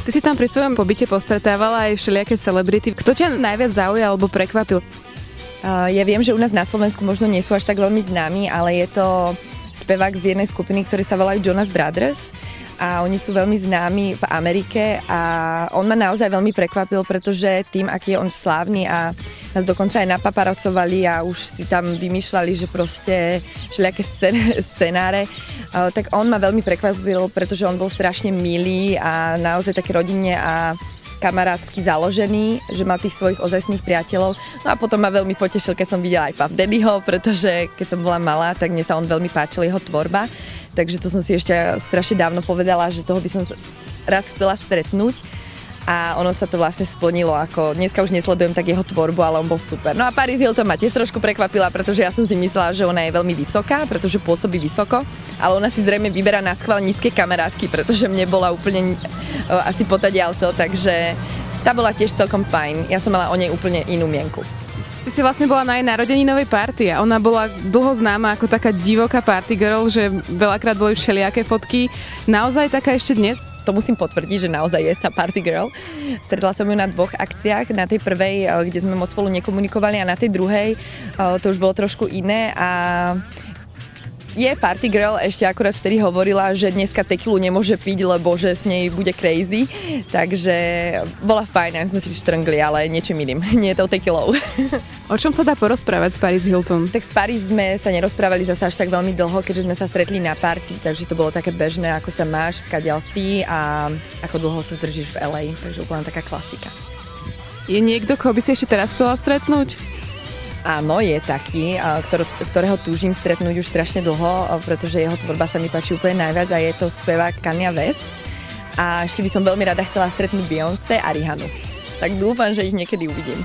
Ty si tam pri svojom pobyte postretávala aj všelijaké celebrity. Kto ťa najviac zaujal alebo prekvapil? Ja viem, že u nás na Slovensku možno nie sú až tak veľmi známi, ale je to spevák z jednej skupiny, ktorí sa volajú Jonas Brothers. A oni sú veľmi známi v Amerike a on ma naozaj veľmi prekvapil, pretože tým, aký je on slávny a nás dokonca aj napaparacovali a už si tam vymýšľali, že proste všelijaké scenáre, tak on ma veľmi prekvapil, pretože on bol strašne milý a naozaj taký rodinne a kamarátsky založený, že mal tých svojich ozajstných priateľov. No a potom ma veľmi potešil, keď som videla aj Puff Daddyho, pretože keď som bola malá, tak mne sa on veľmi páčil, jeho tvorba. Takže to som si ešte strašne dávno povedala, že toho by som raz chcela stretnúť. A ono sa to vlastne splnilo, ako dneska už nesledujem tak jeho tvorbu, ale on bol super. No a Paris Hilton ma tiež trošku prekvapila, pretože ja som si myslela, že ona je veľmi vysoká, pretože pôsobí vysoko, ale ona si zrejme vyberá na schvál nízke kamarátky, pretože mne bola úplne asi potadiaľto, takže tá bola tiež celkom fajn. Ja som mala o nej úplne inú mienku. Ty si vlastne bola na jej narodeninovej party a ona bola dlho známa ako taká divoká party girl, že veľakrát boli všelijaké fotky. Naozaj taká ešte dnes? To musím potvrdiť, že naozaj je tá party girl. Stretla som ju na 2 akciách. Na tej prvej, kde sme moc spolu nekomunikovali, a na tej druhej to už bolo trošku iné a je party girl, ešte akurát vtedy hovorila, že dneska tequilu nemôže piť, lebo že s nej bude crazy, takže bola fajn, aj sme si štrngli, ale niečím iným, nie tou tequilou. O čom sa dá porozprávať s Paris Hilton? Tak s Paris sme sa nerozprávali zase až tak veľmi dlho, keďže sme sa stretli na party, takže to bolo také bežné, ako sa máš, skadiaľ si a ako dlho sa zdržíš v LA, takže úplne taká klasika. Je niekto, koho by si ešte teraz chcela stretnúť? Áno, je taký, ktorého túžim stretnúť už strašne dlho, pretože jeho tvorba sa mi páči úplne najviac a je to spevák Kanye West. A ešte by som veľmi rada chcela stretnúť Beyoncé a Rihanu. Tak dúfam, že ich niekedy uvidím.